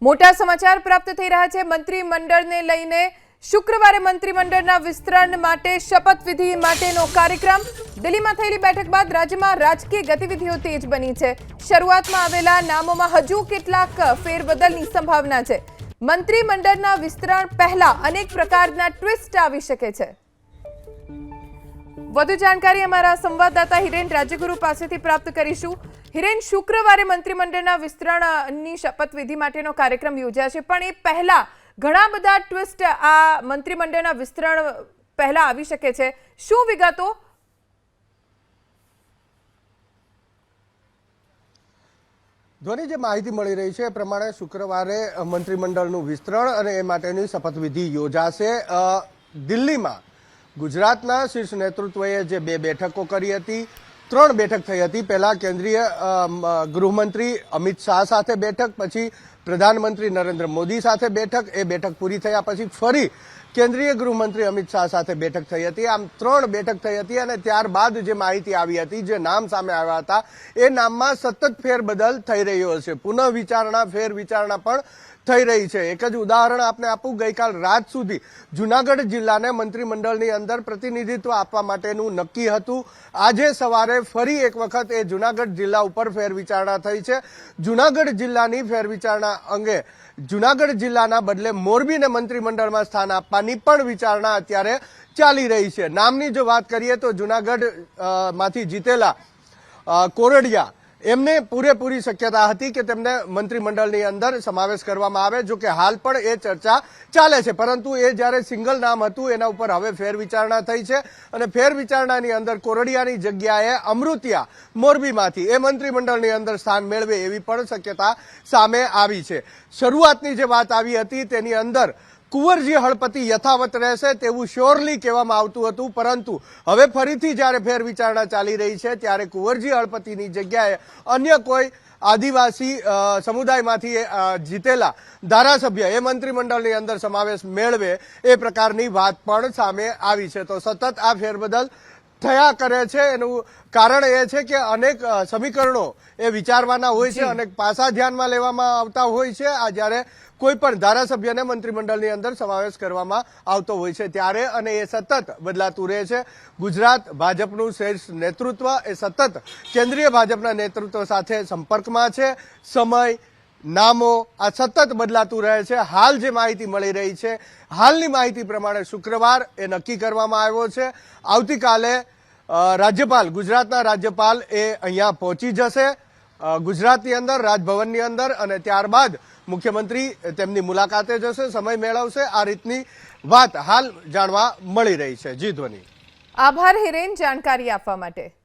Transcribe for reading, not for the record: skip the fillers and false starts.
મોટા સમાચાર પ્રાપ્ત થઈ રહ્યા છે મંત્રીમંડળને લઈને। શુક્રવારે મંત્રીમંડળના વિસ્તરણ માટે શપથવિધિ માટેનો કાર્યક્રમ। દિલ્હીમાં થયેલી બેઠક બાદ રાજ્યમાં રાજકીય ગતિવિધિઓ તેજ બની છે। શરૂઆતમાં આવેલા નામોમાં હજુ કેટલાક ફેરબદલની સંભાવના છે। મંત્રીમંડળના વિસ્તરણ પહેલા અનેક પ્રકારના ટ્વિસ્ટ આવી શકે છે। વધુ जानकारी हमारा संवाददाता हिरेन राज्यगुरु पासेथी प्राप्त करीशुं। हिरेन, शुक्रवारे मंत्रीमंडळना विस्तरणनी शपथविधि माटेनो कार्यक्रम योजाशे, पण ए पहेला घणा बधा ट्विस्ट आ मंत्रीमंडळना विस्तरण पहेला आवी शके छे। शुं विगतो? ધ્વનિ જે માહિતી મળી રહી છે એ પ્રમાણે શુક્રવારે મંત્રીમંડળનું વિસ્તરણ અને એ માટેની શપથવિધિ યોજાશે। દિલ્હીમાં ગુજરાતના શીર્ષ નેતૃત્વએ જે બે બેઠકો કરી હતી, 3 બેઠક થઈ હતી। પહેલા કેન્દ્રીય ગૃહમંત્રી અમિત શાહ સાથે બેઠક, પછી પ્રધાનમંત્રી નરેન્દ્ર મોદી સાથે બેઠક। એ બેઠક પૂરી થયા પછી ફરી કેન્દ્રીય ગૃહમંત્રી અમિત શાહ સાથે બેઠક થઈ હતી। આમ 3 બેઠક થઈ હતી અને ત્યારબાદ જે માહિતી આવી હતી, જે નામ સામે આવ્યા હતા, એ નામમાં સતત ફેરબદલ થઈ રહ્યો છે। પુનઃ વિચારણા, ફેર વિચારણા પણ થઈ રહી છે। એક જ ઉદાહરણ આપને આપું, ગઈકાલ રાત સુધી જૂનાગઢ જિલ્લાને મંત્રીમંડળની અંદર પ્રતિનિધિત્વ આપવા માટેનું નક્કી હતું। આજે સવારે ફરી એક વખત એ જૂનાગઢ જિલ્લા ઉપર ફેરવિચારણા થઈ છે। જૂનાગઢ જિલ્લાની ફેરવિચારણા અંગે જૂનાગઢ જિલ્લાના બદલે મોરબીને મંત્રીમંડળમાં સ્થાન આપવાની પણ વિચારણા અત્યારે ચાલી રહી છે। નામની જો વાત કરીએ તો જૂનાગઢ માંથી જીતેલા કોરડિયા, એમને પૂરેપૂરી શક્યતા હતી કે તેમને મંત્રીમંડળની અંદર સમાવેશ કરવામાં આવે। જો કે હાલ પણ એ ચર્ચા ચાલે છે, પરંતુ એ જ્યારે સિંગલ નામ હતું એના ઉપર હવે ફેરવિચારણા થઈ છે અને ફેરવિચારણાની અંદર કોરડિયાની જગ્યાએ અમૃતિયા મોરબીમાંથી એ મંત્રીમંડળની અંદર સ્થાન મેળવે એવી પણ શક્યતા સામે આવી છે। શરૂઆતની જે વાત આવી હતી તેની અંદર કુંવરજી હળપતિ યથાવત રહેશે તેવું શ્યોરલી કહેવામાં આવતું હતું, પરંતુ હવે ફરીથી જ્યારે ફેરવિચારણા ચાલી રહી છે ત્યારે કુંવરજી હળપતિની જગ્યાએ અન્ય કોઈ આદિવાસી સમુદાયમાંથી જીતેલા ધારાસભ્ય એ મંત્રીમંડળની અંદર સમાવેશ મેળવે એ પ્રકારની વાત પણ સામે આવી છે। તો સતત આ ફેરબદલ થયા કરે છે। એનું કારણ એ છે કે અનેક સમીકરણો એ વિચારવાના હોય છે, અનેક પાસા ધ્યાનમાં લેવામાં આવતા હોય છે। આ જ્યારે કોઈ પણ ધારાસભ્યને મંત્રીમંડળની અંદર સમાવેશ કરવામાં આવતો હોય છે ત્યારે, અને એ સતત બદલાતું રહે છે। ગુજરાત ભાજપનું શ્રેષ્ઠ નેતૃત્વ એ સતત કેન્દ્રીય ભાજપના નેતૃત્વ સાથે સંપર્કમાં છે। સમય, નામો આ સતત બદલાતું રહે છે। હાલ જે માહિતી મળી રહી છે, હાલની માહિતી પ્રમાણે શુક્રવાર એ નક્કી કરવામાં આવ્યો છે। આવતીકાલે રાજ્યપાલ, ગુજરાતના રાજ્યપાલ એ અહીંયા પહોંચી જશે ગુજરાતની અંદર, રાજભવનની અંદર, અને ત્યારબાદ મુખ્યમંત્રી તેમની મુલાકાતે જશે, સમય મેળવશે। આ રીતની વાત હાલ જાણવા મળી રહી છે। જી ધ્વનિ, આભાર હિરેન, જાણકારી આપવા માટે।